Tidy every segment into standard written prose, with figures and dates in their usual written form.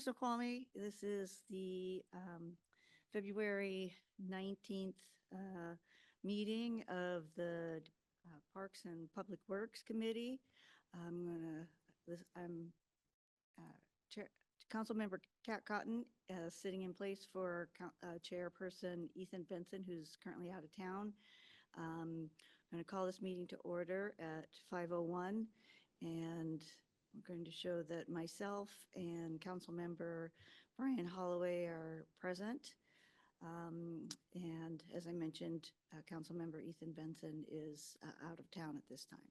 Snoqualmie. This is the February 19th meeting of the Parks and Public Works Committee. I'm Chair, Councilmember Kat Cotton sitting in place for Chairperson Ethan Benson, who's currently out of town. I'm going to call this meeting to order at 5:01, and we're going to show that myself and Councilmember Brian Holloway are present. And as I mentioned, Councilmember Ethan Benson is out of town at this time.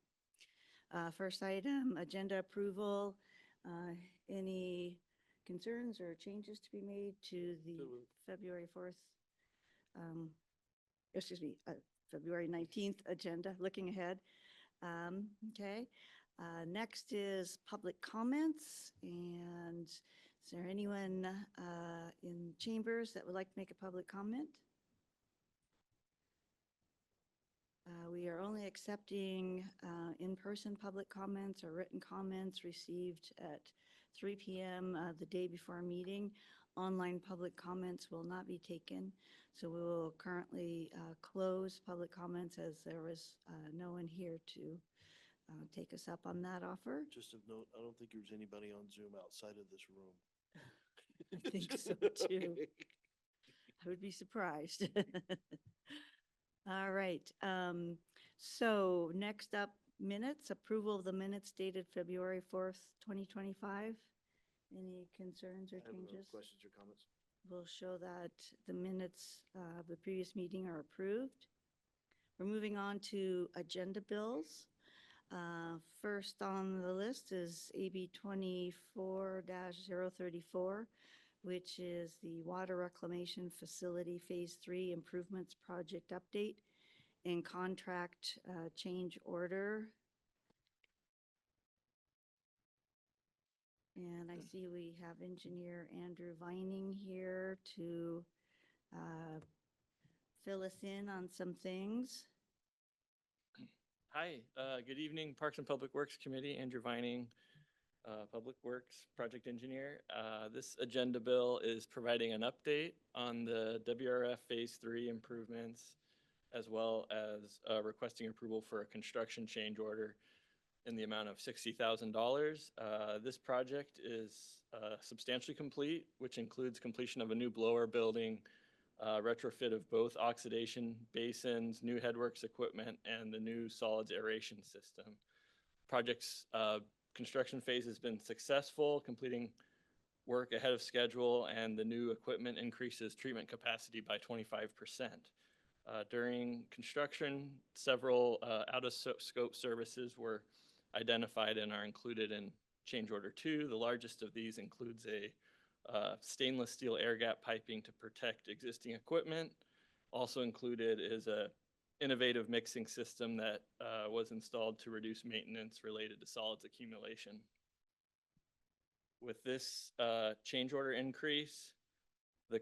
First item, agenda approval. Any concerns or changes to be made to the February 4th, excuse me, February 19th agenda, looking ahead. Okay. Next is public comments. And is there anyone in chambers that would like to make a public comment? We are only accepting in-person public comments or written comments received at 3 p.m. The day before our meeting. Online public comments will not be taken. So we will currently close public comments as there was no one here to take us up on that offer. Just of note, I don't think there's anybody on Zoom outside of this room. I think so too. I would be surprised. All right. So next up, minutes, approval of the minutes dated February 4th, 2025. Any concerns or changes? Questions or comments? We'll show that the minutes of the previous meeting are approved. We're moving on to agenda bills. First on the list is AB 24-034, which is the Water Reclamation Facility Phase 3 Improvements Project Update and Contract Change Order. And I see we have Engineer Andrew Vining here to fill us in on some things. Hi, good evening, Parks and Public Works Committee. Andrew Vining, Public Works Project Engineer. This agenda bill is providing an update on the WRF Phase 3 improvements, as well as requesting approval for a construction change order in the amount of $60,000. This project is substantially complete, which includes completion of a new blower building, retrofit of both oxidation basins, new headworks equipment, and the new solids aeration system. Project's construction phase has been successful, completing work ahead of schedule, and the new equipment increases treatment capacity by 25%. During construction, several out-of-scope services were identified and are included in change order 2. The largest of these includes a stainless steel air gap piping to protect existing equipment. Also included is a innovative mixing system that was installed to reduce maintenance related to solids accumulation. With this change order increase, the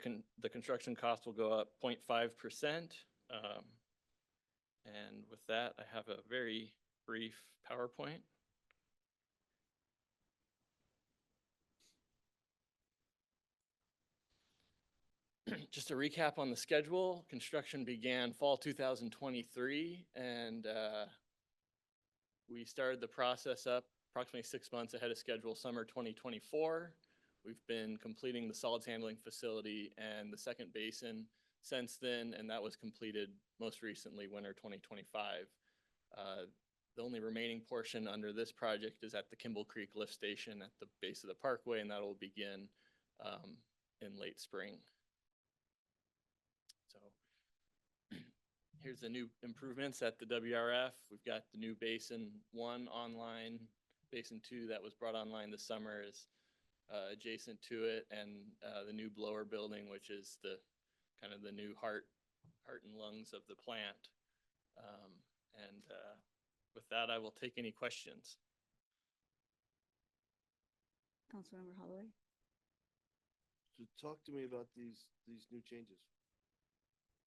construction cost will go up 0.5%. And with that, I have a very brief PowerPoint. Just a recap on the schedule. Construction began fall 2023, and we started the process up approximately 6 months ahead of schedule, summer 2024. We've been completing the solids handling facility and the second basin since then, and that was completed most recently, winter 2025. The only remaining portion under this project is at the Kimball Creek lift station at the base of the parkway, and that will begin in late spring. So here's the new improvements at the WRF. We've got the new Basin 1 online. Basin 2 that was brought online this summer is adjacent to it, and the new blower building, which is the kind of the new heart and lungs of the plant. With that, I will take any questions. Councilmember Holloway. So talk to me about these new changes.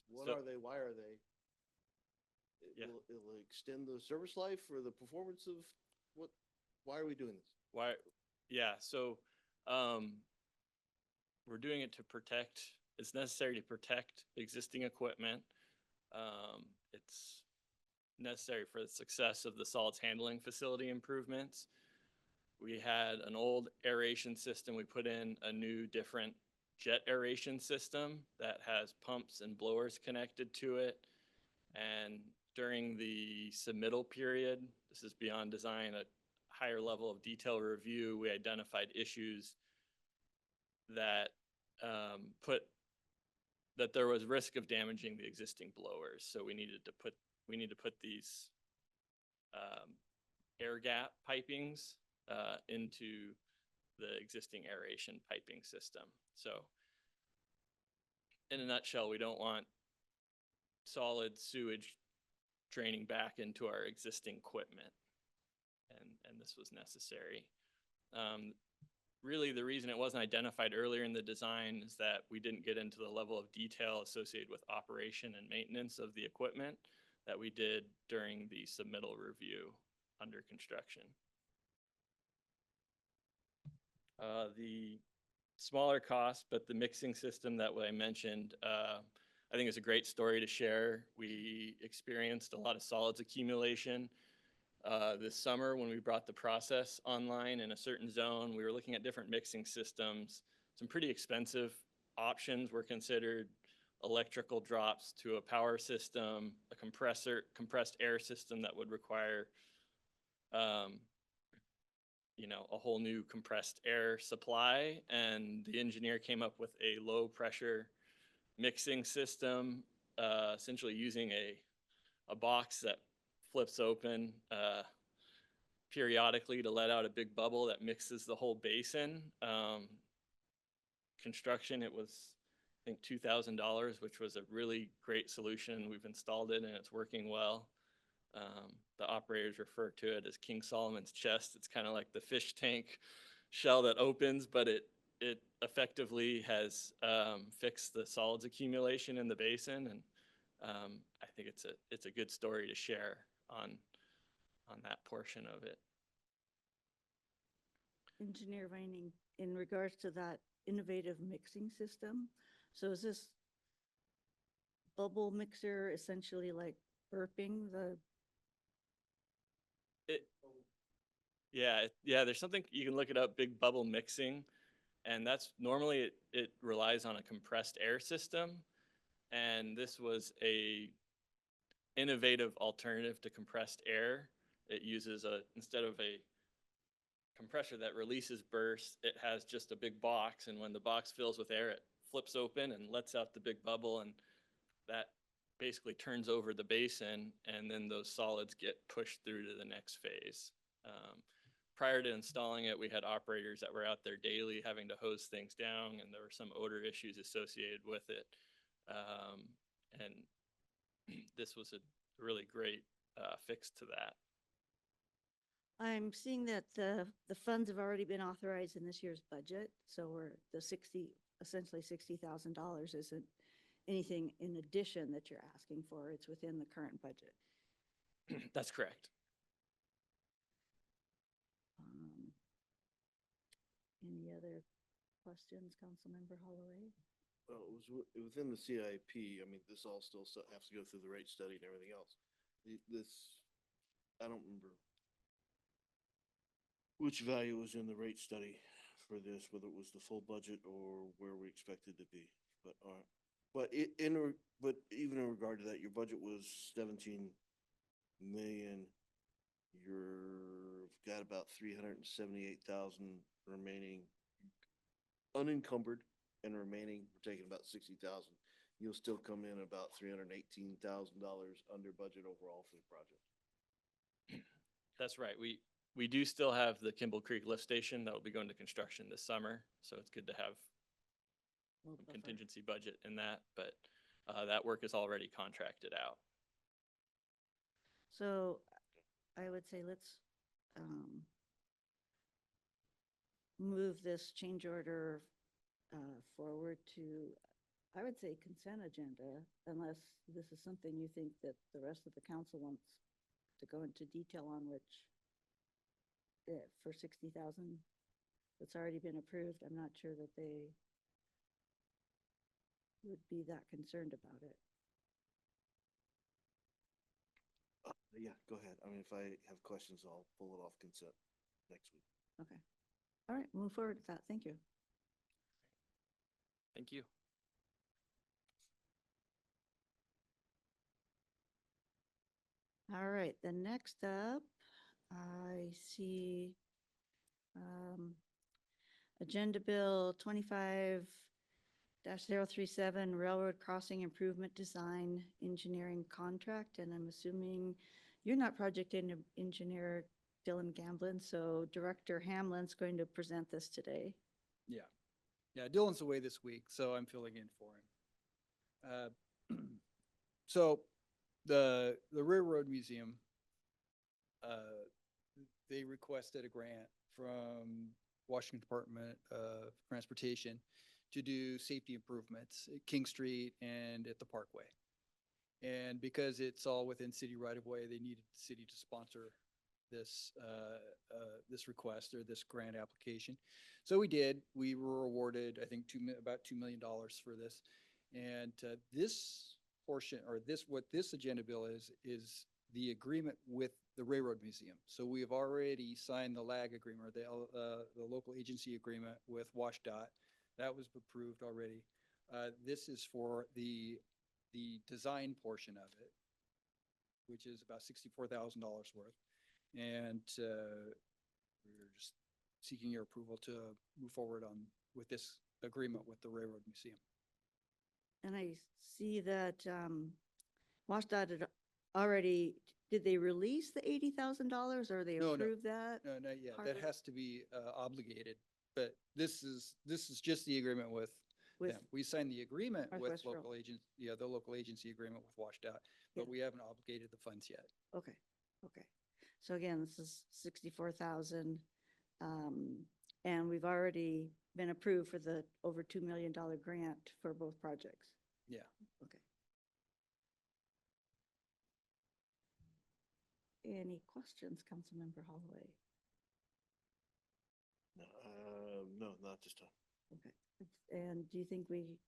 What So- are they? Why are they? Yeah. It'll extend the service life or the performance of what? Why are we doing this? Why? Yeah. So we're doing it to protect, it's necessary to protect existing equipment. It's necessary for the success of the solids handling facility improvements. We had an old aeration system. We put in a new, different jet aeration system that has pumps and blowers connected to it. And during the submittal period, this is beyond design, a higher level of detail review, we identified issues that that there was risk of damaging the existing blowers. So we need to put these air gap pipings into the existing aeration piping system. So in a nutshell, we don't want solid sewage draining back into our existing equipment. And this was necessary. Really, the reason it wasn't identified earlier in the design is that we didn't get into the level of detail associated with operation and maintenance of the equipment that we did during the submittal review under construction. The smaller cost, but the mixing system that I mentioned, I think is a great story to share. We experienced a lot of solids accumulation this summer when we brought the process online in a certain zone. We were looking at different mixing systems. Some pretty expensive options were considered: electrical drops to a power system, a compressed air system that would require a whole new compressed air supply. And the engineer came up with a low pressure mixing system, essentially using a box that flips open periodically to let out a big bubble that mixes the whole basin. Construction, it was, I think, $2,000, which was a really great solution. We've installed it and it's working well. The operators refer to it as King Solomon's chest. It's kind of like the fish tank shell that opens, but it effectively has fixed the solids accumulation in the basin. And I think it's a good story to share on that portion of it. Engineer Vining, in regards to that innovative mixing system, so is this bubble mixer essentially like burping the? Yeah, there's something, you can look it up, big bubble mixing, and that's normally it relies on a compressed air system, and this was a innovative alternative to compressed air. It uses instead of a compressor that releases bursts, it has just a big box, and when the box fills with air, it flips open and lets out the big bubble, and that basically turns over the basin, and then those solids get pushed through to the next phase. Prior to installing it, we had operators that were out there daily having to hose things down, and there were some odor issues associated with it. And this was a really great fix to that. I'm seeing that the funds have already been authorized in this year's budget, so essentially $60,000 isn't anything in addition that you're asking for. It's within the current budget. That's correct. Any other questions, Councilmember Holloway? Well, it was within the CIP. I mean, this all still has to go through the rate study and everything else. I don't remember which value was in the rate study for this, whether it was the full budget or where we expected to be. But even in regard to that, your budget was 17 million. You've got about 378,000 remaining unencumbered, and remaining, we're taking about 60,000. You'll still come in about $318,000 under budget overall for the project. That's right. We do still have the Kimball Creek lift station that will be going to construction this summer, so it's good to have some contingency budget in that, but that work is already contracted out. So I would say let's move this change order forward to, I would say, consent agenda, unless this is something you think that the rest of the council wants to go into detail on, which for 60,000 that's already been approved. I'm not sure that they would be that concerned about it. Yeah, go ahead. I mean, if I have questions, I'll pull it off consent next week. Okay. All right, move forward with that. Thank you. Thank you. All right, the next up, I see Agenda Bill 25-037 Railroad Crossing Improvement Design Engineering Contract, and I'm assuming you're not project engineer Dylan Gamblin, so Director Hamlin's going to present this today. Yeah. Yeah, Dylan's away this week, so I'm filling in for him. So the Railroad Museum, they requested a grant from Washington Department of Transportation to do safety improvements at King Street and at the Parkway. And because it's all within city right of way, they needed the city to sponsor this, this request or this grant application. So we did. We were awarded, I think, about $2 million for this. And this portion, or this, what this agenda bill is the agreement with the Railroad Museum. So we have already signed the LAG agreement, or the local agency agreement with WashDOT. That was approved already. This is for the design portion of it, which is about $64,000 worth. And we're just seeking your approval to move forward on with this agreement with the Railroad Museum. And I see that WashDOT had already, did they release the $80,000 or they No, no. approved that? No, not yet. part That of- has to be obligated, but this is just the agreement with With them. We signed the agreement with Northwest Rail. local agent, yeah, the local agency agreement with WashDOT, but Yeah. we haven't obligated the funds yet. Okay, okay. So again, this is 64,000. And we've already been approved for the over $2 million grant for both projects. Yeah. Okay. Any questions, Councilmember Holloway? No, not this time. Okay. And do you think we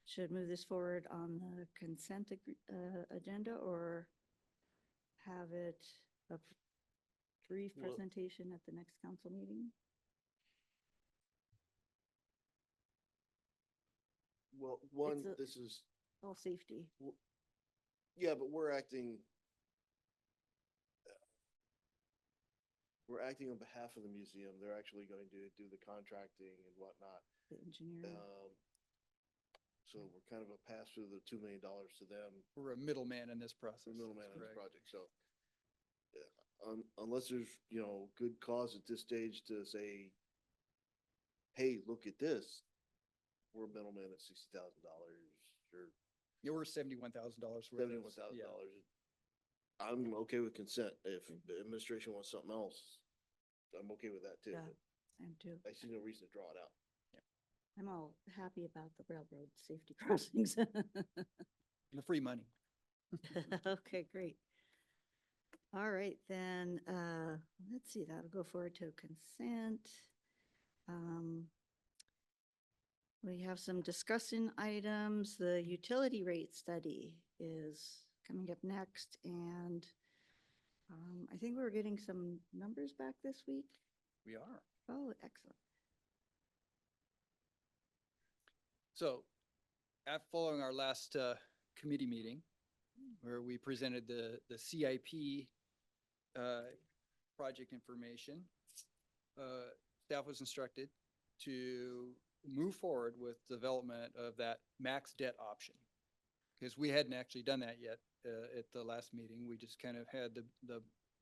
should move this forward on the consent agenda or have it a brief Well- presentation at the next council meeting? Well, one, a- this is, All safety. yeah, but we're acting on behalf of the museum. They're actually going to do the contracting and whatnot. The engineering. So we're kind of a pass through the $2 million to them, We're a middleman in this process. the middleman in this Correct. project, so. Unless there's, good cause at this stage to say, hey, look at this, we're a middleman at $60,000 or Yeah, we're $71,000 worth. $71,000. I'm okay with consent. If the administration wants something else, I'm okay with that too. Yeah. but I'm too. I see no reason to draw it out. I'm all happy about the railroad safety crossings. The free money. Okay, great. All right, then, let's see, that'll go forward to consent. We have some discussion items. The utility rate study is coming up next, and I think we're getting some numbers back this week. We are. Oh, excellent. So, following our last committee meeting, where we presented the CIP project information, staff was instructed to move forward with development of that max debt option. Because we hadn't actually done that yet at the last meeting. We just kind of had the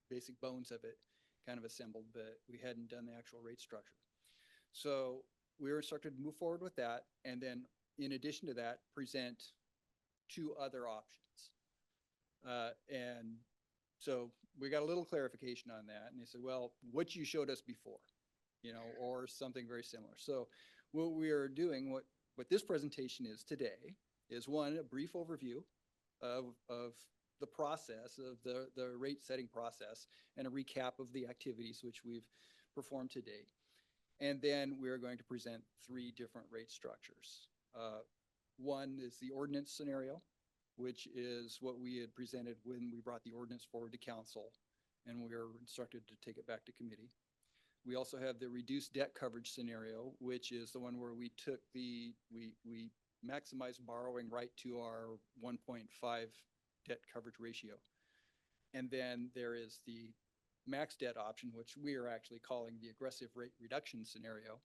basic bones of it kind of assembled, but we hadn't done the actual rate structure. So we were instructed to move forward with that, and then in addition to that, present two other options. And so we got a little clarification on that, and they said, well, what you showed us before, or something very similar. So what we are doing, what this presentation is today, is one, a brief overview of the process, of the rate setting process, and a recap of the activities which we've performed to date. And then we're going to present three different rate structures. One is the ordinance scenario, which is what we had presented when we brought the ordinance forward to council, and we were instructed to take it back to committee. We also have the reduced debt coverage scenario, which is the one where we took we maximized borrowing right to our 1.5 debt coverage ratio. And then there is the max debt option, which we are actually calling the aggressive rate reduction scenario.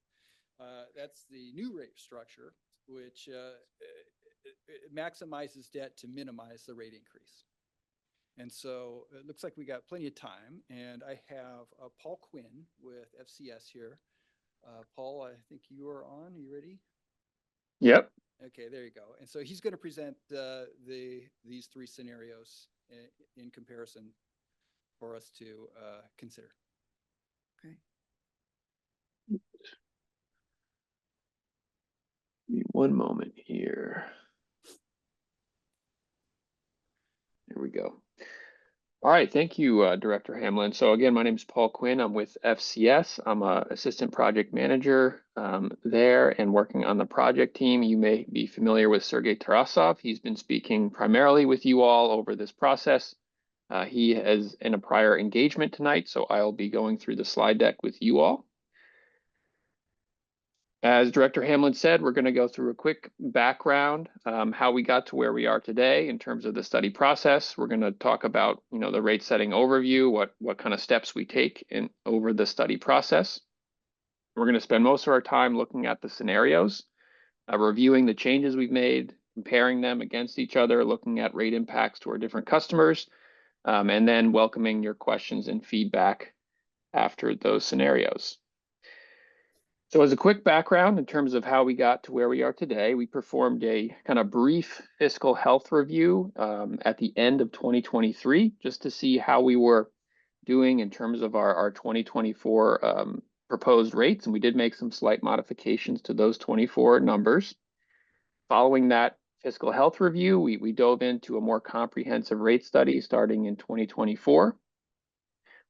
That's the new rate structure, which it maximizes debt to minimize the rate increase. And so it looks like we got plenty of time, and I have Paul Quinn with FCS here. Paul, I think you are on. Are you ready? Yep. Okay, there you go. And so he's going to present these three scenarios in comparison for us to consider. Okay. Give me one moment here. There we go. All right, thank you, Director Hamlin. So again, my name is Paul Quinn. I'm with FCS. I'm an assistant project manager there and working on the project team. You may be familiar with Sergey Tarasov. He's been speaking primarily with you all over this process. He is in a prior engagement tonight, so I'll be going through the slide deck with you all. As Director Hamlin said, we're going to go through a quick background, how we got to where we are today in terms of the study process. We're going to talk about, the rate setting overview, what kind of steps we take over the study process. We're going to spend most of our time looking at the scenarios, reviewing the changes we've made, comparing them against each other, looking at rate impacts to our different customers, and then welcoming your questions and feedback after those scenarios. So as a quick background in terms of how we got to where we are today, we performed a kind of brief fiscal health review at the end of 2023, just to see how we were doing in terms of our 2024 proposed rates. And we did make some slight modifications to those 24 numbers. Following that fiscal health review, we dove into a more comprehensive rate study starting in 2024.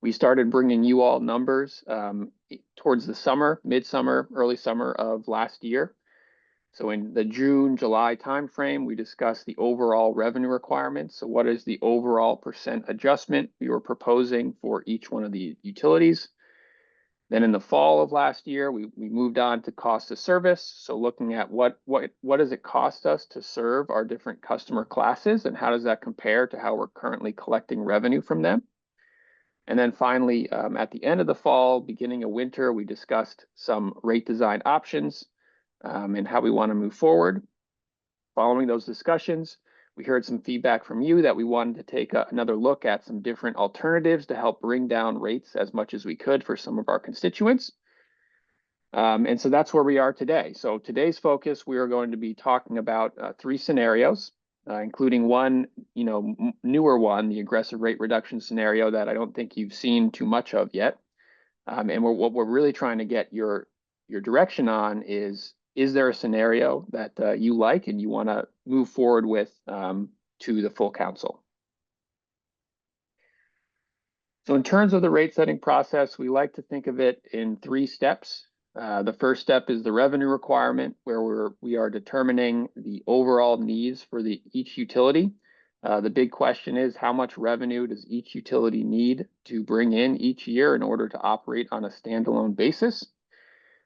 We started bringing you all numbers towards the summer, midsummer, early summer of last year. So in the June, July timeframe, we discussed the overall revenue requirements. So what is the overall percent adjustment we were proposing for each one of the utilities? Then in the fall of last year, we moved on to cost of service. So looking at what does it cost us to serve our different customer classes, and how does that compare to how we're currently collecting revenue from them? And then finally, at the end of the fall, beginning of winter, we discussed some rate design options and how we want to move forward. Following those discussions, we heard some feedback from you that we wanted to take another look at some different alternatives to help bring down rates as much as we could for some of our constituents. And so that's where we are today. So today's focus, we are going to be talking about three scenarios. Including one, newer one, the aggressive rate reduction scenario that I don't think you've seen too much of yet. And what we're really trying to get your direction on is there a scenario that you like and you want to move forward with to the full council? So in terms of the rate setting process, we like to think of it in three steps. The first step is the revenue requirement, where we are determining the overall needs for each utility. The big question is, how much revenue does each utility need to bring in each year in order to operate on a standalone basis?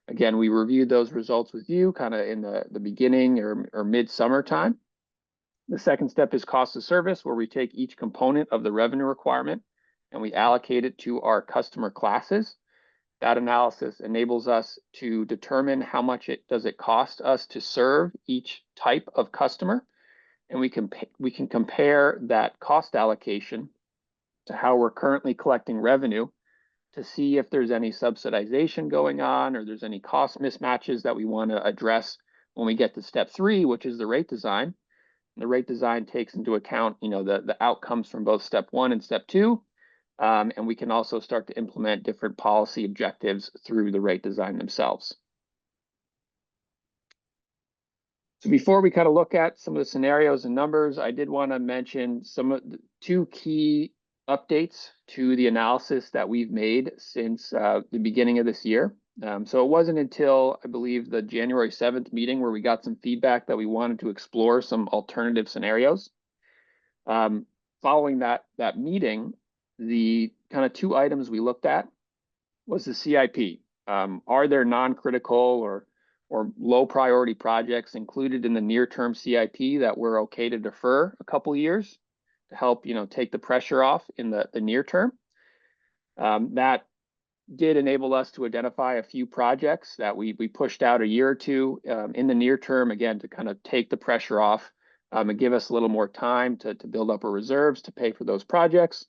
Again, we reviewed those results with you kind of in the beginning or mid-summer time. The second step is cost of service, where we take each component of the revenue requirement and we allocate it to our customer classes. That analysis enables us to determine how much does it cost us to serve each type of customer, and we can compare that cost allocation to how we're currently collecting revenue to see if there's any subsidization going on or there's any cost mismatches that we want to address when we get to step 3, which is the rate design. And the rate design takes into account, the outcomes from both step 1 and step 2. And we can also start to implement different policy objectives through the rate design themselves. So before we kind of look at some of the scenarios and numbers, I did want to mention some of the 2 key updates to the analysis that we've made since the beginning of this year. So it wasn't until, I believe, the January 7th meeting where we got some feedback that we wanted to explore some alternative scenarios. Following that meeting, the kind of two items we looked at was the CIP. Are there non-critical or low priority projects included in the near-term CIP that we're okay to defer a couple years to help, take the pressure off in the near term? That did enable us to identify a few projects that we pushed out a year or two in the near term, again, to kind of take the pressure off and give us a little more time to build up our reserves to pay for those projects.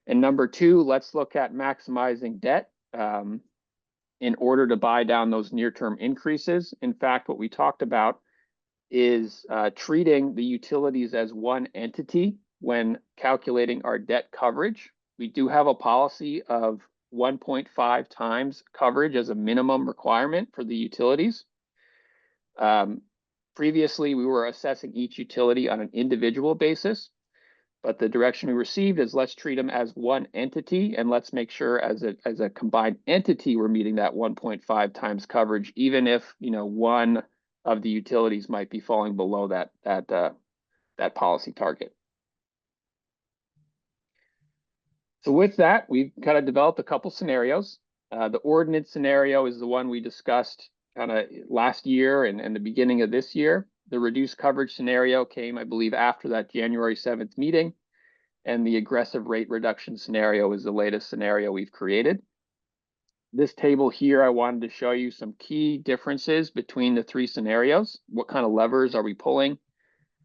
And number two, let's look at maximizing debt in order to buy down those near-term increases. In fact, what we talked about is treating the utilities as one entity when calculating our debt coverage. We do have a policy of 1.5 times coverage as a minimum requirement for the utilities. Previously, we were assessing each utility on an individual basis, but the direction we received is let's treat them as one entity, and let's make sure as a combined entity we're meeting that 1.5 times coverage, even if one of the utilities might be falling below that policy target. So with that, we've kind of developed a couple scenarios. The ordinance scenario is the one we discussed kind of last year and the beginning of this year. The reduced coverage scenario came, I believe, after that January 7th meeting. And the aggressive rate reduction scenario is the latest scenario we've created. This table here, I wanted to show you some key differences between the three scenarios. What kind of levers are we pulling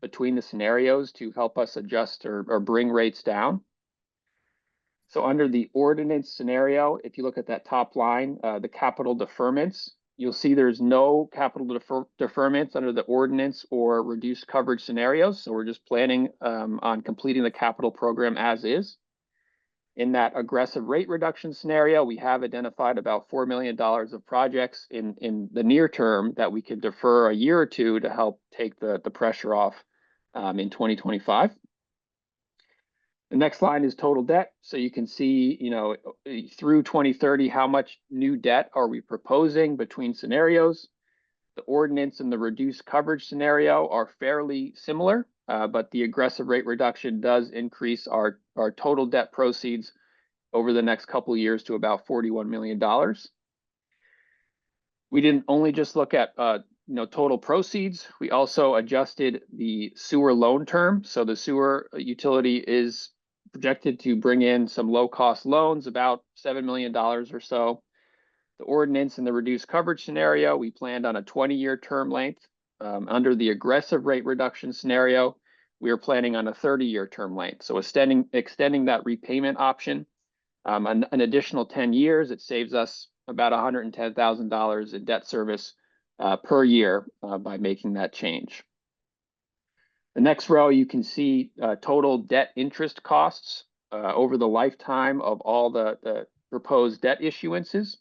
between the scenarios to help us adjust or bring rates down? So under the ordinance scenario, if you look at that top line, the capital deferments, you'll see there's no capital deferments under the ordinance or reduced coverage scenarios. So we're just planning on completing the capital program as is. In that aggressive rate reduction scenario, we have identified about $4 million of projects in the near term that we could defer a year or two to help take the pressure off in 2025. The next line is total debt. So you can see, through 2030, how much new debt are we proposing between scenarios? The ordinance and the reduced coverage scenario are fairly similar, but the aggressive rate reduction does increase our total debt proceeds over the next couple of years to about $41 million. We didn't only just look at total proceeds. We also adjusted the sewer loan term. So the sewer utility is projected to bring in some low-cost loans, about $7 million or so. The ordinance and the reduced coverage scenario, we planned on a 20-year term length. Under the aggressive rate reduction scenario, we are planning on a 30-year term length. So extending that repayment option an additional 10 years, it saves us about $110,000 in debt service per year by making that change. The next row, you can see total debt interest costs over the lifetime of all the proposed debt issuances.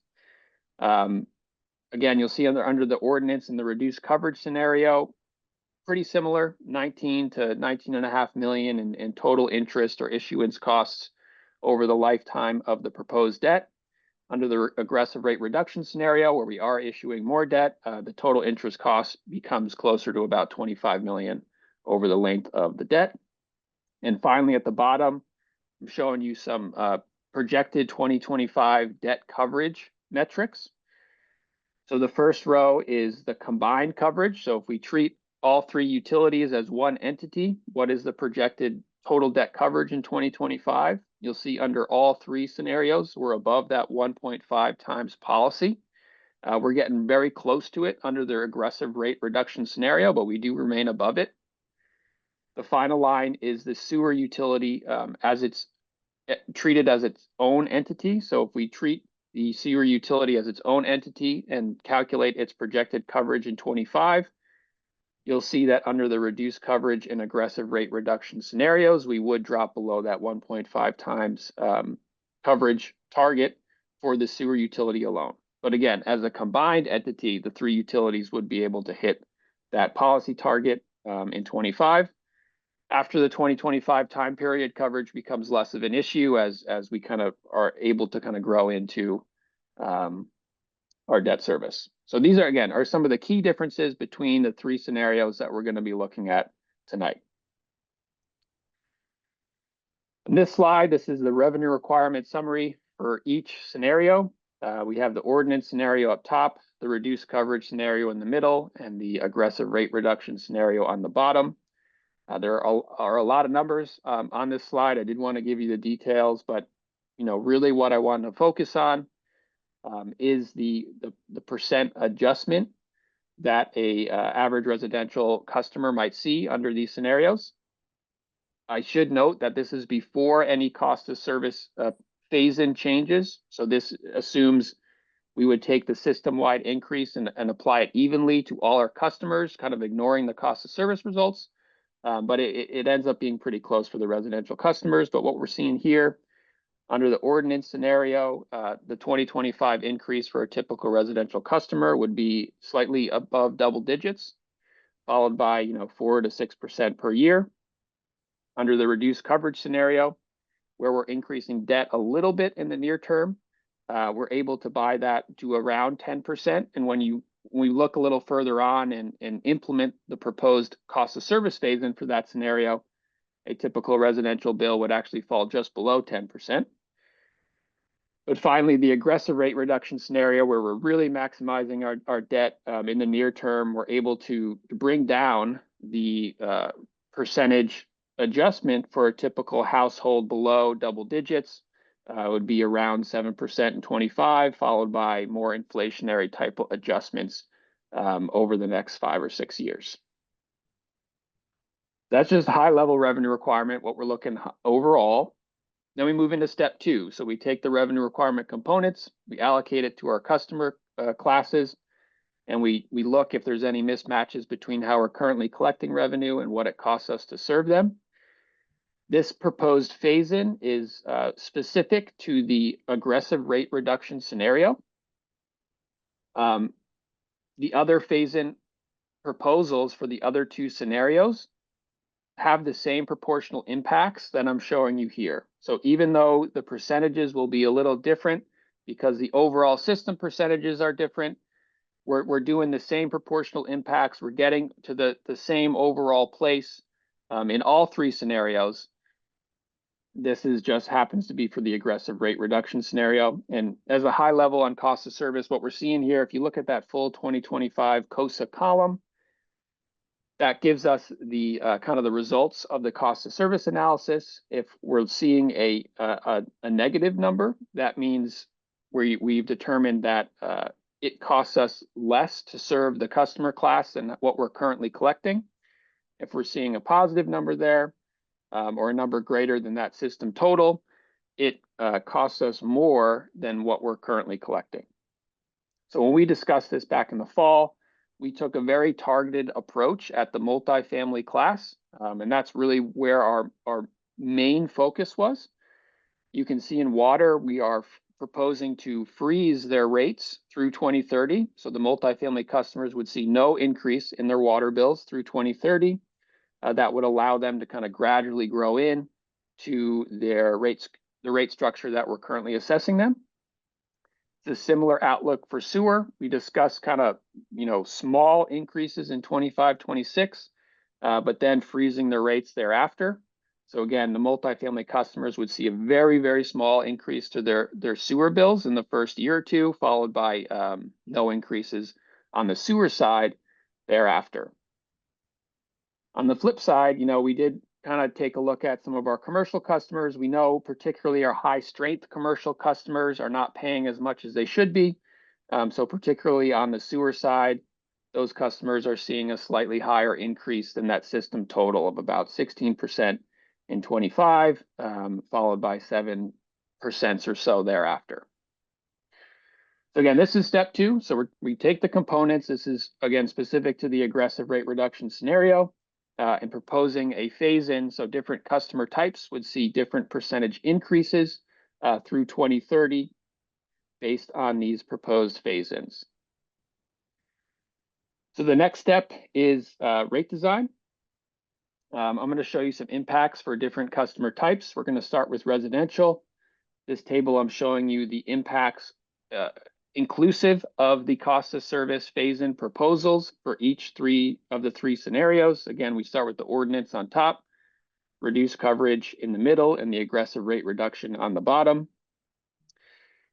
Again, you'll see under the ordinance and the reduced coverage scenario, pretty similar, 19 to 19.5 million in total interest or issuance costs over the lifetime of the proposed debt. Under the aggressive rate reduction scenario, where we are issuing more debt, the total interest cost becomes closer to about 25 million over the length of the debt. And finally, at the bottom, I'm showing you some projected 2025 debt coverage metrics. So the first row is the combined coverage. So if we treat all three utilities as one entity, what is the projected total debt coverage in 2025? You'll see under all three scenarios, we're above that 1.5 times policy. We're getting very close to it under the aggressive rate reduction scenario, but we do remain above it. The final line is the sewer utility as it's treated as its own entity. So if we treat the sewer utility as its own entity and calculate its projected coverage in 25, you'll see that under the reduced coverage and aggressive rate reduction scenarios, we would drop below that 1.5 times coverage target for the sewer utility alone. But again, as a combined entity, the three utilities would be able to hit that policy target in 25. After the 2025 time period, coverage becomes less of an issue as we kind of are able to kind of grow into our debt service. So these are, again, are some of the key differences between the three scenarios that we're going to be looking at tonight. In this slide, this is the revenue requirement summary for each scenario. We have the ordinance scenario up top, the reduced coverage scenario in the middle, and the aggressive rate reduction scenario on the bottom. There are a lot of numbers on this slide. I did want to give you the details, but really what I want to focus on is the percent adjustment that a average residential customer might see under these scenarios. I should note that this is before any cost of service phase-in changes. So this assumes we would take the system-wide increase and apply it evenly to all our customers, kind of ignoring the cost of service results. But it ends up being pretty close for the residential customers. But what we're seeing here under the ordinance scenario, the 2025 increase for a typical residential customer would be slightly above double digits, followed by 4 to 6% per year. Under the reduced coverage scenario, where we're increasing debt a little bit in the near term, we're able to buy that to around 10%. And when we look a little further on and implement the proposed cost of service phase-in for that scenario, a typical residential bill would actually fall just below 10%. But finally, the aggressive rate reduction scenario, where we're really maximizing our debt in the near term, we're able to bring down the percentage adjustment for a typical household below double digits. Would be around 7% in 25, followed by more inflationary type of adjustments over the next 5 or 6 years. That's just high level revenue requirement, what we're looking overall. Then we move into step 2. So we take the revenue requirement components, we allocate it to our customer classes, and we look if there's any mismatches between how we're currently collecting revenue and what it costs us to serve them. This proposed phase-in is specific to the aggressive rate reduction scenario. The other phase-in proposals for the other two scenarios have the same proportional impacts that I'm showing you here. So even though the percentages will be a little different because the overall system percentages are different, we're doing the same proportional impacts. We're getting to the same overall place in all three scenarios. This is just happens to be for the aggressive rate reduction scenario. And as a high level on cost of service, what we're seeing here, if you look at that full 2025 COSA column, that gives us the kind of the results of the cost of service analysis. If we're seeing a negative number, that means we've determined that it costs us less to serve the customer class than what we're currently collecting. If we're seeing a positive number there, or a number greater than that system total, it costs us more than what we're currently collecting. So when we discussed this back in the fall, we took a very targeted approach at the multifamily class, and that's really where our main focus was. You can see in water, we are proposing to freeze their rates through 2030. So the multifamily customers would see no increase in their water bills through 2030. That would allow them to kind of gradually grow in to their rates, the rate structure that we're currently assessing them. It's a similar outlook for sewer. We discussed kind of, small increases in 25, 26, but then freezing their rates thereafter. So again, the multifamily customers would see a very, very small increase to their sewer bills in the first year or two, followed by no increases on the sewer side thereafter. On the flip side, we did kind of take a look at some of our commercial customers. We know particularly our high strength commercial customers are not paying as much as they should be. So particularly on the sewer side, those customers are seeing a slightly higher increase than that system total of about 16% in 25, followed by 7% or so thereafter. So again, this is step 2. So we take the components. This is, again, specific to the aggressive rate reduction scenario. And proposing a phase-in, so different customer types would see different percentage increases through 2030 based on these proposed phase-ins. So the next step is rate design. I'm going to show you some impacts for different customer types. We're going to start with residential. This table, I'm showing you the impacts inclusive of the cost of service phase-in proposals for each of the three scenarios. Again, we start with the ordinance on top, reduced coverage in the middle, and the aggressive rate reduction on the bottom.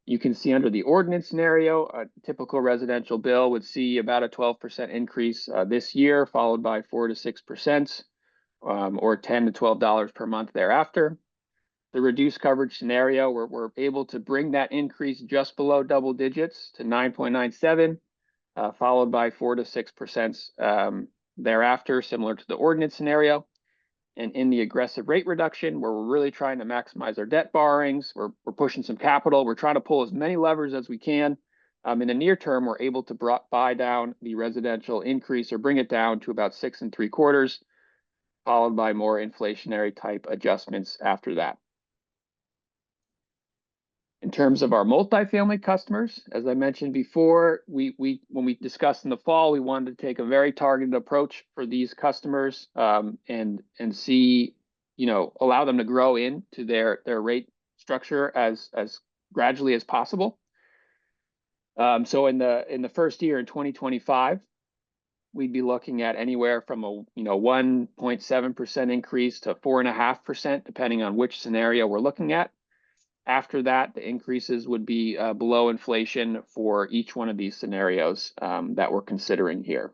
You can see under the ordinance scenario, a typical residential bill would see about a 12% increase this year, followed by 4 to 6%, or $10 to $12 per month thereafter. The reduced coverage scenario, we're able to bring that increase just below double digits to 9.97, followed by 4 to 6% thereafter, similar to the ordinance scenario. And in the aggressive rate reduction, where we're really trying to maximize our debt borrowings, we're pushing some capital, we're trying to pull as many levers as we can. In the near term, we're able to buy down the residential increase or bring it down to about 6 3/4, followed by more inflationary type adjustments after that. In terms of our multifamily customers, as I mentioned before, when we discussed in the fall, we wanted to take a very targeted approach for these customers, and see, allow them to grow into their rate structure as gradually as possible. So in the first year in 2025, we'd be looking at anywhere from a 1.7% increase to 4.5%, depending on which scenario we're looking at. After that, the increases would be below inflation for each one of these scenarios that we're considering here.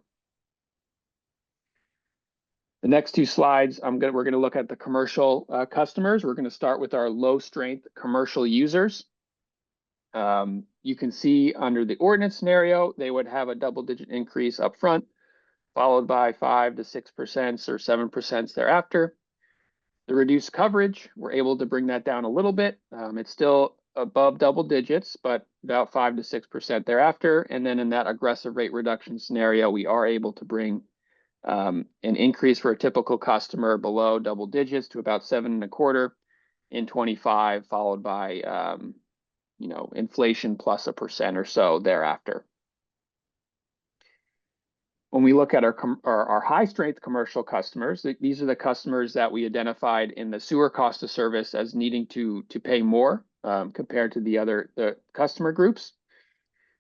The next two slides, we're going to look at the commercial customers. We're going to start with our low strength commercial users. You can see under the ordinance scenario, they would have a double-digit increase up front, followed by 5 to 6% or 7% thereafter. The reduced coverage, we're able to bring that down a little bit. It's still above double digits, but about 5 to 6% thereafter. And then in that aggressive rate reduction scenario, we are able to bring an increase for a typical customer below double digits to about 7 1/4 in 25, followed by inflation plus 1% or so thereafter. When we look at our high strength commercial customers, these are the customers that we identified in the sewer cost of service as needing to pay more compared to the customer groups.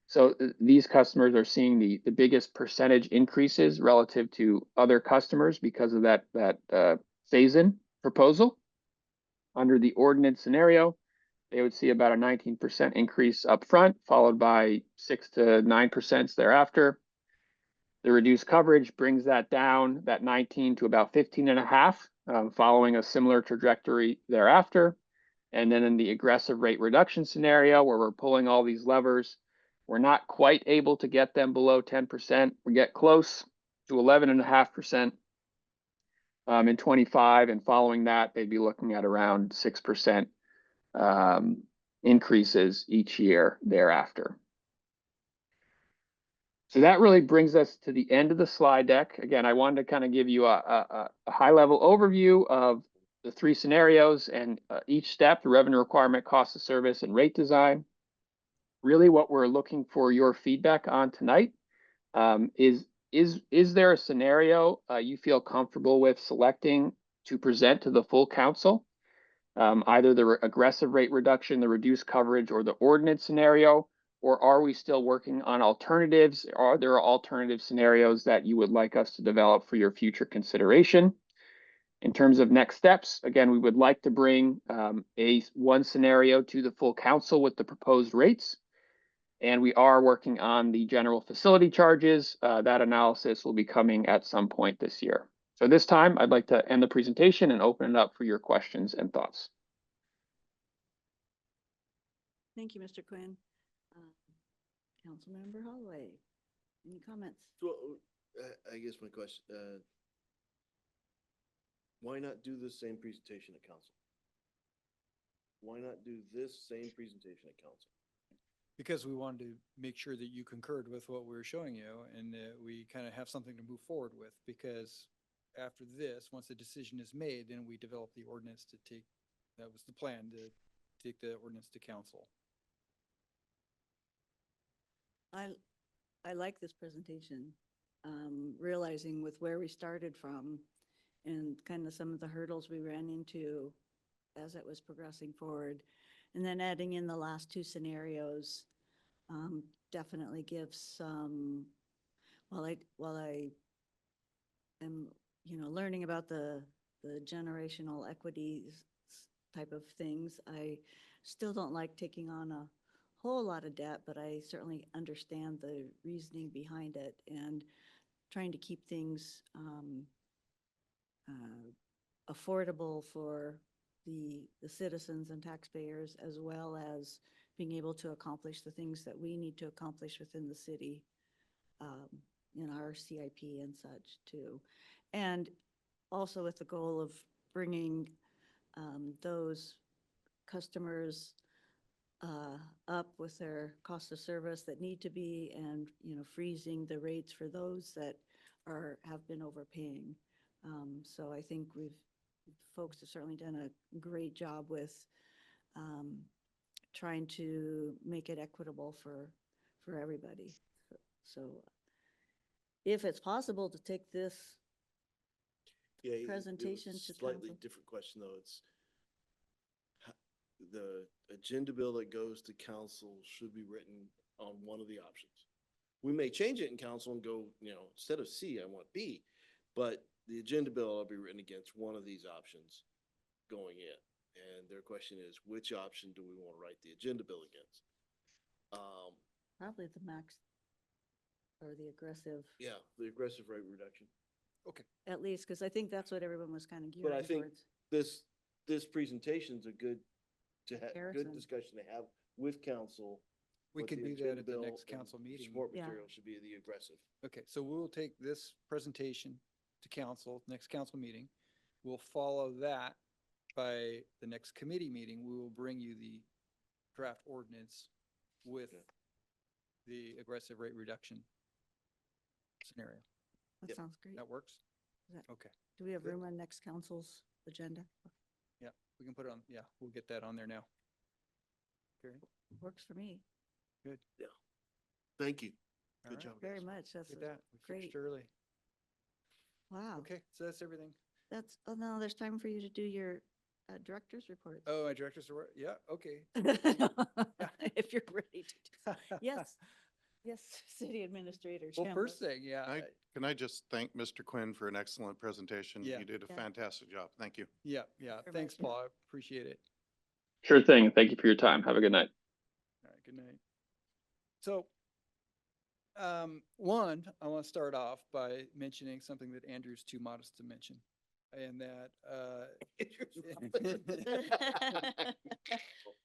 So these customers are seeing the biggest percentage increases relative to other customers because of that phase-in proposal. Under the ordinance scenario, they would see about a 19% increase up front, followed by 6 to 9% thereafter. The reduced coverage brings that down, that 19 to about 15.5, following a similar trajectory thereafter. And then in the aggressive rate reduction scenario, where we're pulling all these levers, we're not quite able to get them below 10%. We get close to 11.5% in 25, and following that, they'd be looking at around 6% increases each year thereafter. So that really brings us to the end of the slide deck. Again, I wanted to kind of give you a high-level overview of the three scenarios and each step, the revenue requirement, cost of service, and rate design. Really what we're looking for your feedback on tonight is there a scenario you feel comfortable with selecting to present to the full council? Either the aggressive rate reduction, the reduced coverage, or the ordinance scenario? Or are we still working on alternatives? Are there alternative scenarios that you would like us to develop for your future consideration? In terms of next steps, again, we would like to bring one scenario to the full council with the proposed rates. And we are working on the general facility charges. That analysis will be coming at some point this year. So this time, I'd like to end the presentation and open it up for your questions and thoughts. Thank you, Mr. Quinn. Councilmember Holloway, any comments? So I guess my question, why not do the same presentation at council? Why not do this same presentation at council? Because we wanted to make sure that you concurred with what we were showing you and that we kind of have something to move forward with. Because after this, once the decision is made, then we develop the ordinance that was the plan, to take the ordinance to council. I like this presentation, realizing with where we started from and kind of some of the hurdles we ran into as it was progressing forward, and then adding in the last two scenarios definitely gives some, while I am, learning about the generational equities type of things, I still don't like taking on a whole lot of debt, but I certainly understand the reasoning behind it and trying to keep things affordable for the citizens and taxpayers, as well as being able to accomplish the things that we need to accomplish within the city, um, in our CIP and such too. And also with the goal of bringing those customers up with their cost of service that need to be, and, freezing the rates for those that have been overpaying. So I think folks have certainly done a great job with trying to make it equitable for everybody. So if it's possible to take this, Yeah, it was presentation a to slightly council. different question, though. It's the agenda bill that goes to council should be written on one of the options. We may change it in council and go, instead of C, I want B, but the agenda bill will be written against one of these options going in. And their question is, which option do we want to write the agenda bill against? Probably the max or the aggressive, Yeah, the aggressive rate reduction. at least, because I think that's what everyone was kind of But I gearing think towards. this presentation's a good good Comparison. discussion to have with council. We what can the do that agenda at the bill next and council meeting. Support Yeah. material should be the aggressive. Okay, so we'll take this presentation to council, next council meeting. We'll follow that by the next committee meeting. We will bring you the draft ordinance with Okay. the aggressive rate reduction scenario. That Yep. sounds great. That works? That- Okay, Do we have good. room on next council's agenda? yeah, we can put it on, yeah, we'll get that on there now. Karen? Works for me. Thank you. All Good right. job. Very guys. much. That's Look at that, we great. finished early. Wow. Okay, so that's everything. Oh no, there's time for you to do your director's report. Oh, my director's report, yeah, okay. If you're ready to do. Yes, yes, city administrator. Well, Chambliss. first thing, yeah, Can I just thank Mr. Quinn for an excellent presentation? Yeah. You did a Yeah. fantastic job. Thank you. yeah, very thanks, much, yeah. Paul, I appreciate it. Sure thing. Thank you for your time. Have a good night. All right, good night. So, one, I want to start off by mentioning something that Andrew's too modest to mention. And that,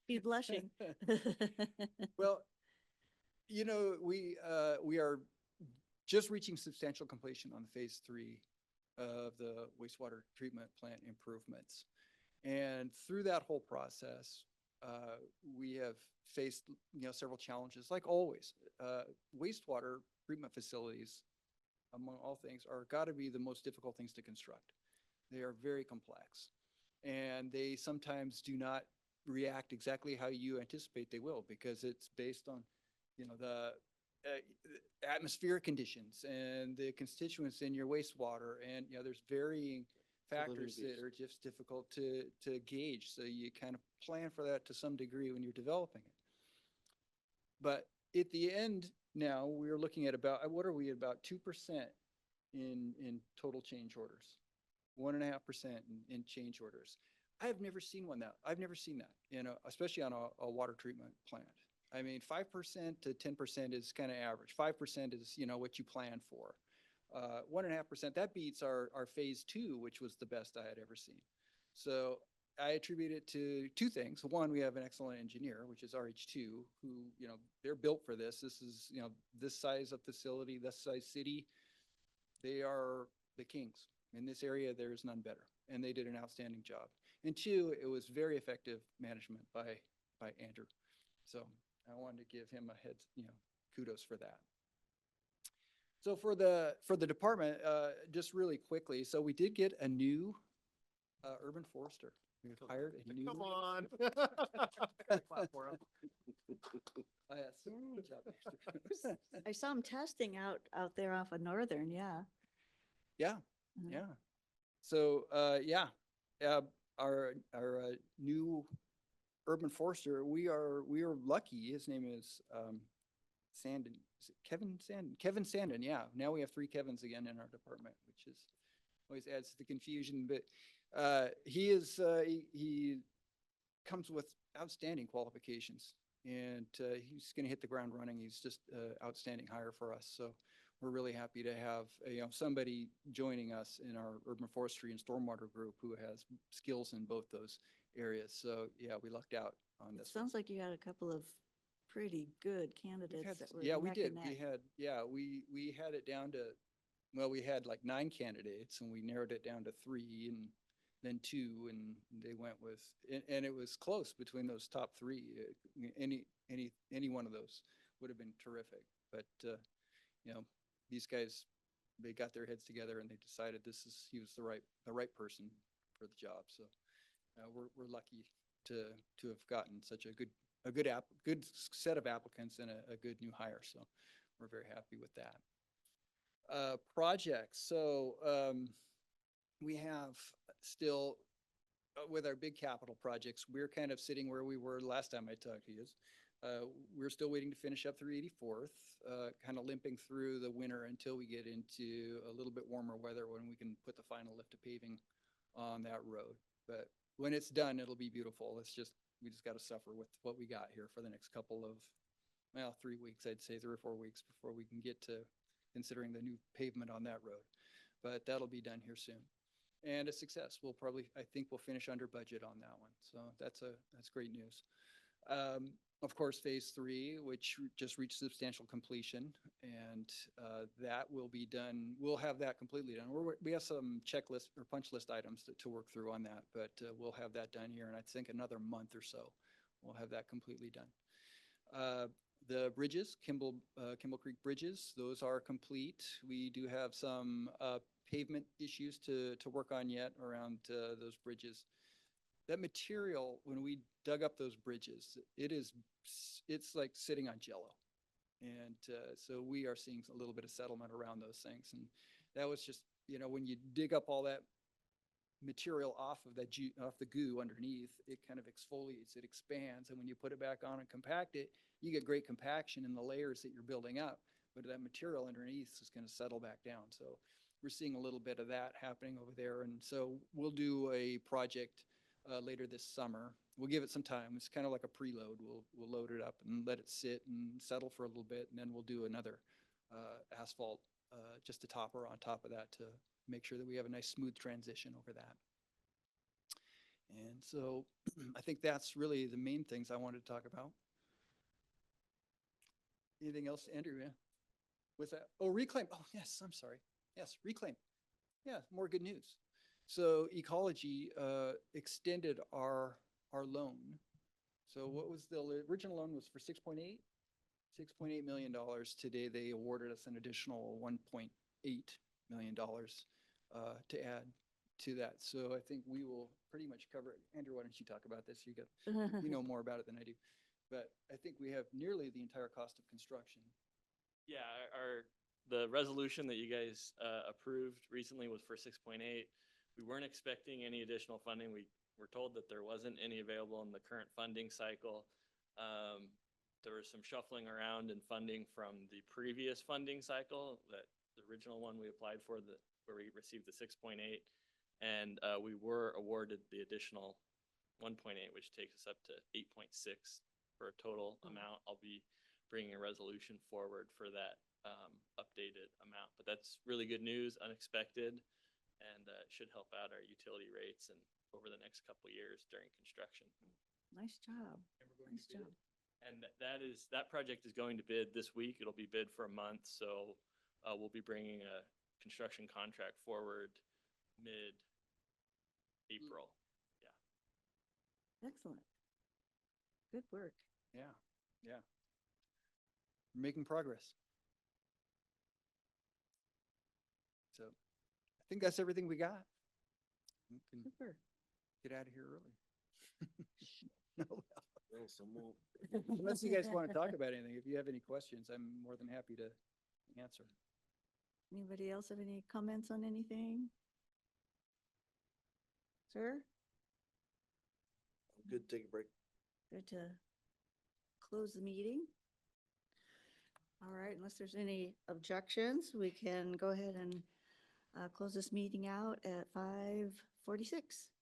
He's blushing. well, we are just reaching substantial completion on phase 3 of the wastewater treatment plant improvements. And through that whole process, we have faced, several challenges, like always. Wastewater treatment facilities, among all things, are got to be the most difficult things to construct. They are very complex, and they sometimes do not react exactly how you anticipate they will, because it's based on, the atmospheric conditions and the constituents in your wastewater, and there's varying factors that are just difficult to gauge. So you kind of plan for that to some degree when you're developing it. But at the end now, we're looking at about, what are we, about 2% in total change orders, 1.5% in change orders. I've never seen that, especially on a water treatment plant. I mean, 5% to 10% is kind of average. 5% is, what you plan for. 1.5%, that beats our phase 2, which was the best I had ever seen. So I attribute it to two things. One, we have an excellent engineer, which is RH2, who, they're built for this. This is, this size of facility, this size city. They are the kings. In this area, there is none better. And they did an outstanding job. And two, it was very effective management by Andrew. So I wanted to give him a kudos for that. So for the department, just really quickly, so we did get a new urban forester. We've hired a new. Come on. Oh, yeah, so good job, I saw him testing out there off of Northern, yeah. Yeah, Mhm. yeah. So, our new urban forester, we are lucky. His name is Sandin, is it Kevin Sandin? Kevin Sandin, yeah. Now we have 3 Kevins again in our department, which is always adds to the confusion, but he comes with outstanding qualifications, and he's going to hit the ground running. He's just outstanding hire for us. So we're really happy to have somebody joining us in our urban forestry and stormwater group who has skills in both those areas. So yeah, we lucked out on It this one. sounds like you had a couple of pretty good We've candidates had- that were Yeah, we neck did. and We neck. had, yeah, we had it down to, well, we had like 9 candidates and we narrowed it down to 3 and then 2, and they went with, and it was close between those top 3. Any one of those would have been terrific. But, these guys, they got their heads together and they decided he was the right person for the job. So we're lucky to have gotten such a good set of applicants and a good new hire. So we're very happy with that. Projects. So we have still, with our big capital projects, we're kind of sitting where we were last time I talked to you. We're still waiting to finish up through 84th, kind of limping through the winter until we get into a little bit warmer weather when we can put the final lift of paving on that road. But when it's done, it'll be beautiful. We just got to suffer with what we got here for the next couple of, 3 weeks, I'd say 3 or 4 weeks before we can get to considering the new pavement on that road. But that'll be done here soon. And a success. I think we'll finish under budget on that one. So that's great news. Of course, phase 3, which just reached substantial completion, and that will be done. We'll have that completely done. We have some checklist or punch list items to work through on that, but we'll have that done here. And I think another month or so, we'll have that completely done. The bridges, Kimball Creek bridges, those are complete. We do have some pavement issues to work on yet around those bridges. That material, when we dug up those bridges, it's like sitting on jello. And so we are seeing a little bit of settlement around those things. And that was just, when you dig up all that material off the goo underneath, it kind of exfoliates, it expands. And when you put it back on and compact it, you get great compaction in the layers that you're building up. But that material underneath is going to settle back down. So we're seeing a little bit of that happening over there. And so we'll do a project later this summer. We'll give it some time. It's kind of like a preload. We'll load it up and let it sit and settle for a little bit, and then we'll do another asphalt just a topper on top of that to make sure that we have a nice smooth transition over that. And so I think that's really the main things I wanted to talk about. Anything else, Andrew? Yeah. What's that? Oh, reclaim. Oh, yes. I'm sorry. Yes, reclaim. Yeah, more good news. So Ecology extended our loan. So what was the original loan was for $6.8 million. Today they awarded us an additional $1.8 million to add to that. So I think we will pretty much cover it. Andrew, why don't you talk about this? You know more about it than I do. But I think we have nearly the entire cost of construction. Yeah, the resolution that you guys approved recently was for 6.8. We weren't expecting any additional funding. We were told that there wasn't any available in the current funding cycle. There was some shuffling around in funding from the previous funding cycle, that the original one we applied for, where we received the 6.8, and we were awarded the additional 1.8, which takes us up to 8.6 for a total amount. I'll be bringing a resolution forward for that updated amount, but that's really good news, unexpected, and should help out our utility rates and over the next couple of years during construction. Nice job. Nice job. And that project is going to bid this week. It'll be bid for a month, so we'll be bringing a construction contract forward mid-April. Yeah. Excellent. Good work. Yeah, yeah. We're making progress. So I think that's everything we got. We can Super. get out of here early. No, Well, some won't. unless you guys want to talk about anything. If you have any questions, I'm more than happy to answer. Anybody else have any comments on anything? Sir, Good, take a break. good to close the meeting. All right, unless there's any objections, we can go ahead and close this meeting out at 5:46.